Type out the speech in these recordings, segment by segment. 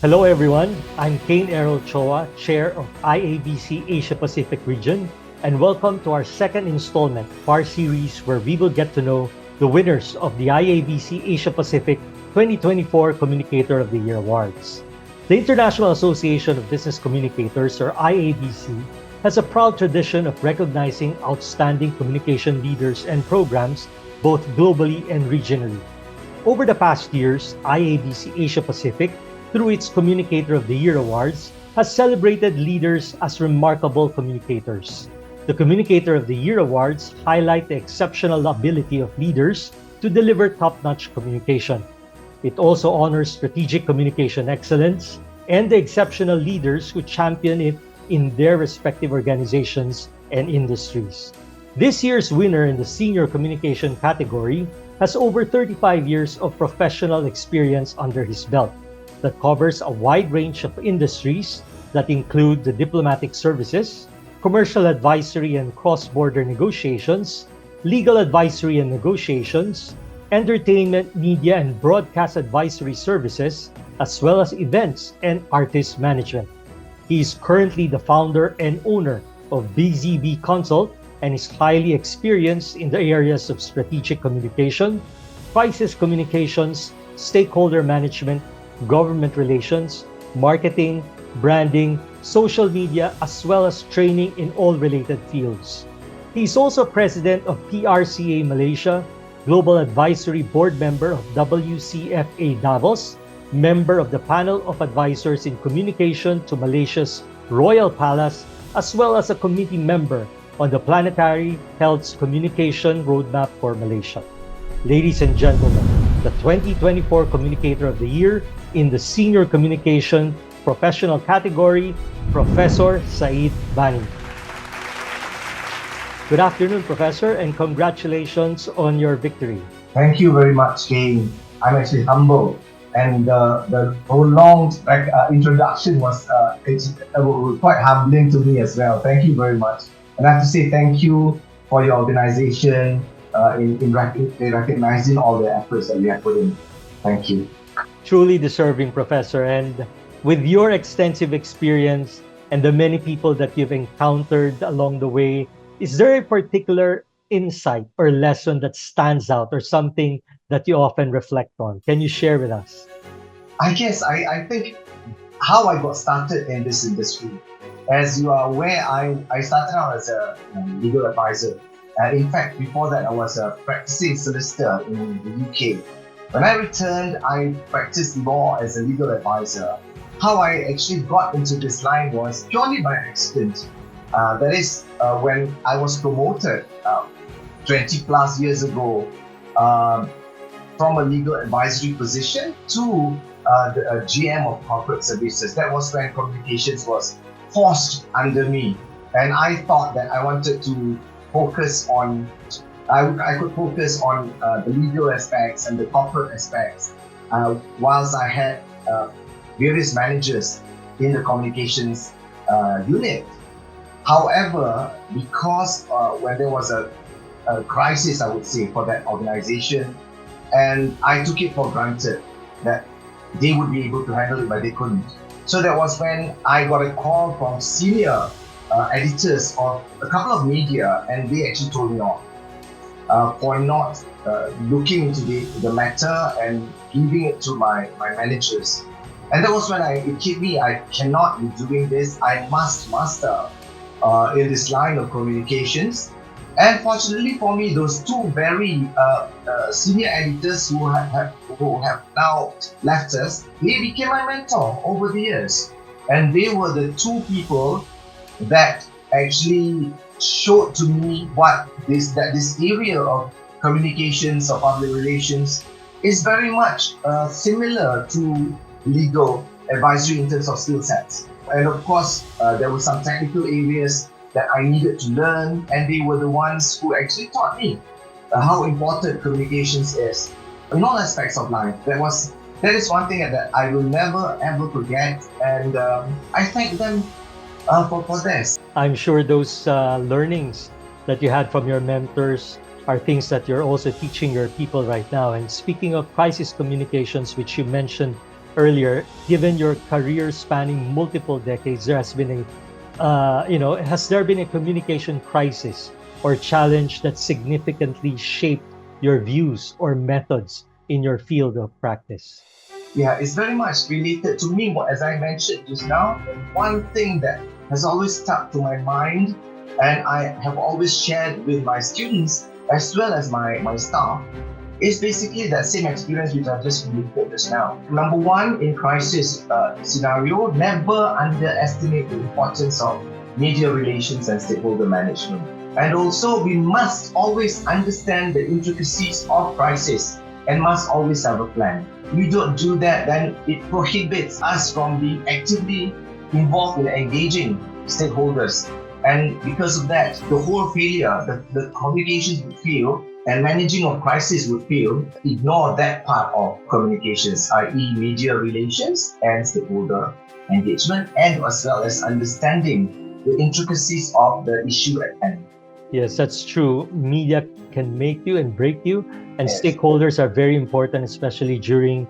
Hello everyone, I'm Kane Errol Choa, Chair of IABC Asia Pacific Region, and welcome to our second installment of our series where we will get to know the winners of the IABC Asia Pacific 2024 Communicator of the Year Awards. The International Association of Business Communicators, or IABC, has a proud tradition of recognizing outstanding communication leaders and programs both globally and regionally. Over the past years, IABC Asia Pacific, through its Communicator of the Year Awards, has celebrated leaders as remarkable communicators. The Communicator of the Year Awards highlight the exceptional ability of leaders to deliver top-notch communication. It also honors strategic communication excellence and the exceptional leaders who champion it in their respective organizations and industries. This year's winner in the Senior Communication category has over 35 years of professional experience under his belt that covers a wide range of industries that include the diplomatic services, commercial advisory and cross-border negotiations, legal advisory and negotiations, entertainment, media, and broadcast advisory services, as well as events and artist management. He is currently the founder and owner of bzBee Consult and is highly experienced in the areas of strategic communication, crisis communications, stakeholder management, government relations, marketing, branding, social media, as well as training in all related fields. He is also president of PRCA Malaysia, Global Advisory Board member of WCFA Davos, member of the Panel of Advisors in Communication to Malaysia's Royal Palace, as well as a committee member on the Planetary Health's Communication Roadmap for Malaysia. Ladies and gentlemen, the 2024 Communicator of the Year in the Senior Communication Professional category, Professor Said Bani. Good afternoon, Professor, and congratulations on your victory. Thank you very much, Kane. I'm actually humbled, and the prolonged introduction was quite humbling to me as well. Thank you very much. And I have to say thank you for your organization in recognizing all the efforts that we have put in. Thank you. Truly deserving, Professor, and with your extensive experience and the many people that you've encountered along the way, is there a particular insight or lesson that stands out or something that you often reflect on? Can you share with us? I guess I think how I got started in this industry. As you are aware, I started out as a legal advisor. In fact, before that, I was a practicing solicitor in the UK. When I returned, I practiced law as a legal advisor. How I actually got into this line was purely by accident. That is, when I was promoted 20 plus years ago from a legal advisory position to the GM of corporate services. That was when communications was forced under me. And I thought that I wanted to focus on, I could focus on the legal aspects and the corporate aspects, whilst I had various managers in the communications unit. However, because when there was a crisis, I would say, for that organization, and I took it for granted that they would be able to handle it, but they couldn't. So that was when I got a call from senior editors of a couple of media, and they actually told me off for not looking into the matter and giving it to my managers. And that was when it hit me, I cannot be doing this. I must master in this line of communications. And fortunately for me, those two very senior editors who have now left us, they became my mentor over the years. And they were the two people that actually showed to me that this area of communications or public relations is very much similar to legal advisory in terms of skill sets. And of course, there were some technical areas that I needed to learn, and they were the ones who actually taught me how important communications is in all aspects of life. That is one thing that I will never ever forget, and I thank them for this. I'm sure those learnings that you had from your mentors are things that you're also teaching your people right now. And speaking of crisis communications, which you mentioned earlier, given your career spanning multiple decades, there has been has there been a communication crisis or challenge that significantly shaped your views or methods in your field of practice? Yeah, it's very much related to me, as I mentioned just now. One thing that has always stuck to my mind and I have always shared with my students as well as my staff is basically that same experience which I just related just now. Number one, in crisis scenario, never underestimate the importance of media relations and stakeholder management. And also, we must always understand the intricacies of crisis and must always have a plan. We don't do that, then it prohibits us from being actively involved in engaging stakeholders. And because of that, the whole failure, the communications would fail, and managing of crisis would fail, ignore that part of communications, i.e. media relations and stakeholder engagement, and as well as understanding the intricacies of the issue at hand. Yes, that's true. Media can make you and break you, and Yes. stakeholders are very important, especially during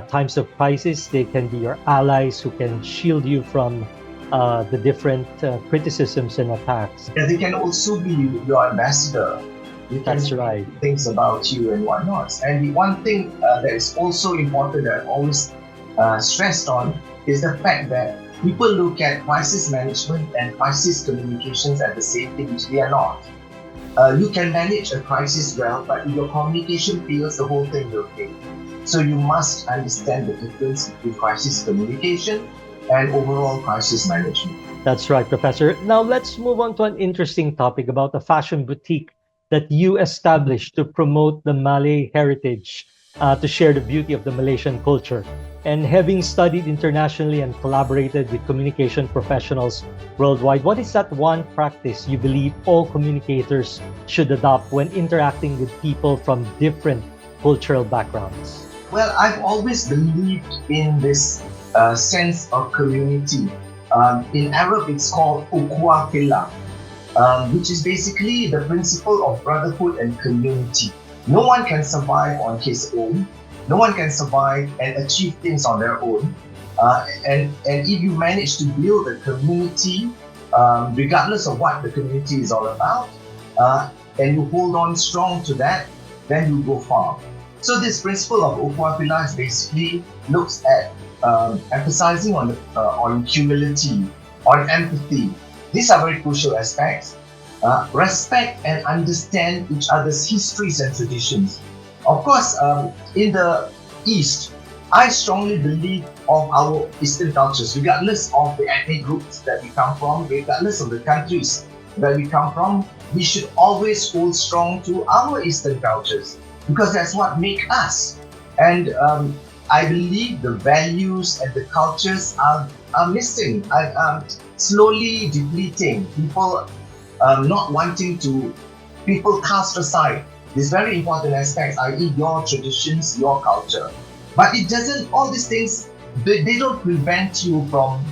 times of crisis. They can be your allies who can shield you from the different criticisms and attacks. Yeah, they can also be your ambassador. They can That's right. things about you and whatnot. And the one thing that is also important that I've always stressed on is the fact that people look at crisis management and crisis communications at the same thing, which they are not. You can manage a crisis well, but if your communication fails, the whole thing will fail. So you must understand the difference between crisis communication and overall crisis management. That's right, Professor. Now let's move on to an interesting topic about the fashion boutique that you established to promote the Malay heritage, to share the beauty of the Malaysian culture. And having studied internationally and collaborated with communication professionals worldwide, what is that one practice you believe all communicators should adopt when interacting with people from different cultural backgrounds? Well, I've always believed in this sense of community. In Arab, it's called ukhuwah fillah, which is basically the principle of brotherhood and community. No one can survive on his own. No one can survive and achieve things on their own. And if you manage to build a community, regardless of what the community is all about, and you hold on strong to that, then you go far. So this principle of ukhuwah fillah basically looks at emphasizing on humility, on empathy. These are very crucial aspects. Respect and understand each other's histories and traditions. Of course, in the East, I strongly believe of our Eastern cultures, regardless of the ethnic groups that we come from, regardless of the countries that we come from, we should always hold strong to our Eastern cultures because that's what make us. And I believe the values and the cultures are missing, slowly depleting. People not wanting to, people cast aside these very important aspects, i.e. your traditions, your culture. But it doesn't, all these things, they don't prevent you from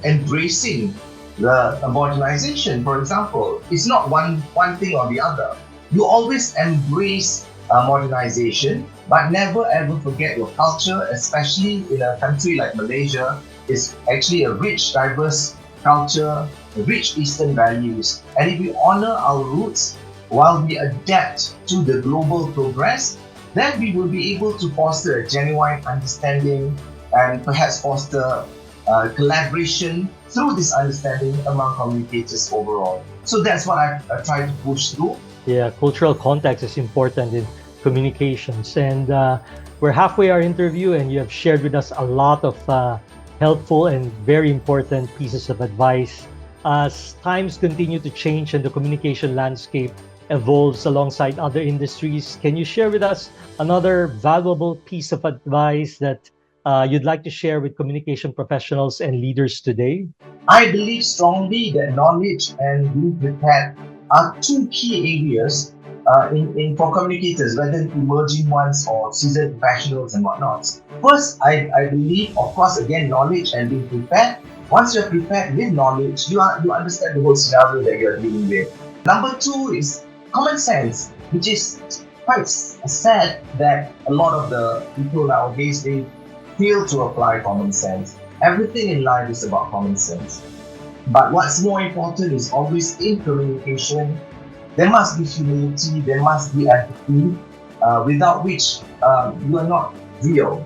embracing the modernization, for example. It's not one thing or the other. You always embrace modernization, but never ever forget your culture, especially in a country like Malaysia. It's actually a rich, diverse culture, rich Eastern values. And if we honor our roots while we adapt to the global progress, then we will be able to foster a genuine understanding and perhaps foster collaboration through this understanding among communicators overall. So that's what I try to push through. Yeah, cultural context is important in communications. And we're halfway our interview, and you have shared with us a lot of helpful and very important pieces of advice. As times continue to change and the communication landscape evolves alongside other industries, can you share with us another valuable piece of advice that you'd like to share with communication professionals and leaders today? I believe strongly that knowledge and being prepared are two key areas for communicators, whether emerging ones or seasoned professionals and whatnot. First, I believe, of course, again, knowledge and being prepared. Once you're prepared with knowledge, you understand the whole scenario that you're dealing with. Number two is common sense, which is quite sad that a lot of the people nowadays, they fail to apply common sense. Everything in life is about common sense. But what's more important is always in communication, there must be humility, there must be empathy, without which you are not real.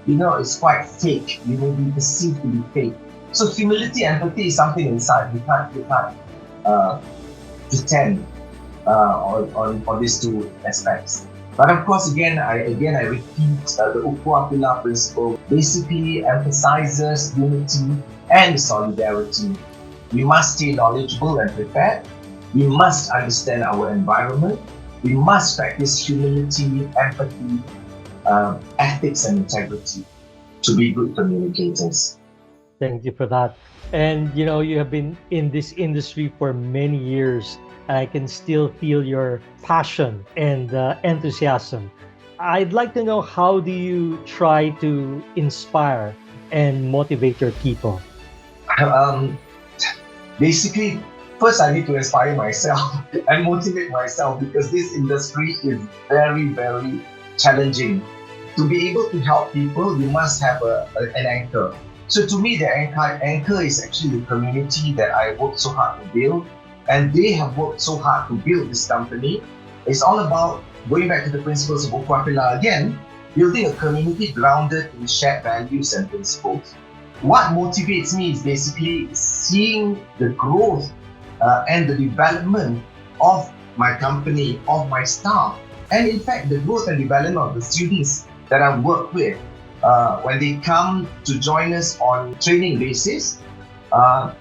It's quite fake. You may be perceived to be fake. So humility, empathy is something inside. You can't pretend on these two aspects. But of course, again, I repeat, the Ukhuwah Pilar principle basically emphasizes unity and solidarity. We must stay knowledgeable and prepared. We must understand our environment. We must practice humility, empathy, ethics, and integrity to be good communicators. Thank you for that. And you have been in this industry for many years, and I can still feel your passion and enthusiasm. I'd like to know, how do you try to inspire and motivate your people? Basically, first I need to inspire myself and motivate myself, because this industry is very, very challenging. To be able to help people, you must have an anchor. So to me, the anchor is actually the community that I worked so hard to build, and they have worked so hard to build this company. It's all about going back to the principles of Ukhuwah Pilar again, building a community grounded in shared values and principles. What motivates me is basically seeing the growth and the development of my company, of my staff, and in fact the growth and development of the students that I work with. When they come to join us on training basis, I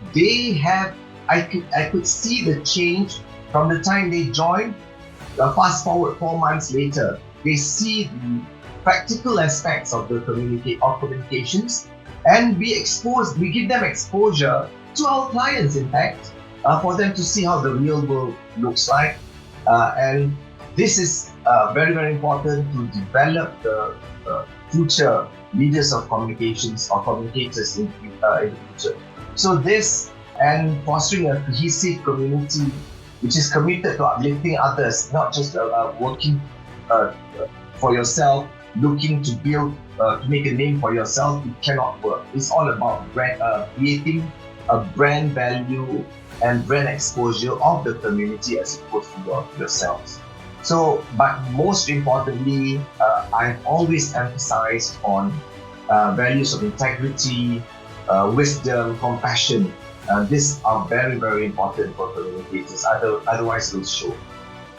could see the change from the time they join. Fast forward 4 months later, they see the practical aspects of the communications, and we give them exposure to our clients, in fact, for them to see how the real world looks like. And this is very, very important to develop the future leaders of communications or communicators in the future. So this, and fostering a cohesive community which is committed to uplifting others, not just working for yourself, looking to build, to make a name for yourself, it cannot work. It's all about creating a brand value and brand exposure of the community as opposed to yourselves. So, but most importantly, I've always emphasized on values of integrity, wisdom, compassion. These are very, very important for communicators. Otherwise, they'll show.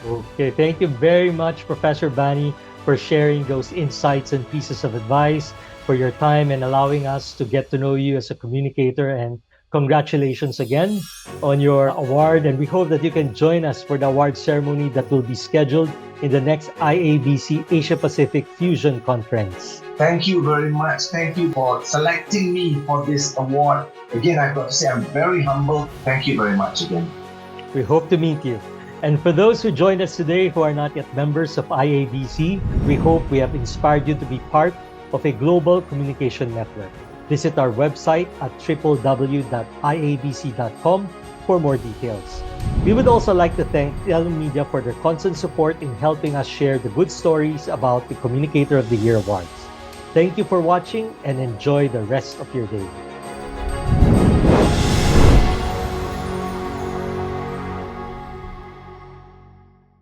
Okay, thank you very much, Professor Bani, for sharing those insights and pieces of advice, for your time and allowing us to get to know you as a communicator. And congratulations again on your award. And we hope that you can join us for the award ceremony that will be scheduled in the next IABC Asia Pacific Fusion Conference. Thank you very much. Thank you for selecting me for this award. Again, I've got to say I'm very humbled. Thank you very much again. We hope to meet you. And for those who joined us today who are not yet members of IABC, we hope we have inspired you to be part of a global communication network. Visit our website at www.iabc.com for more details. We would also like to thank Telemedia for their constant support in helping us share the good stories about the Communicator of the Year Awards. Thank you for watching and enjoy the rest of your day.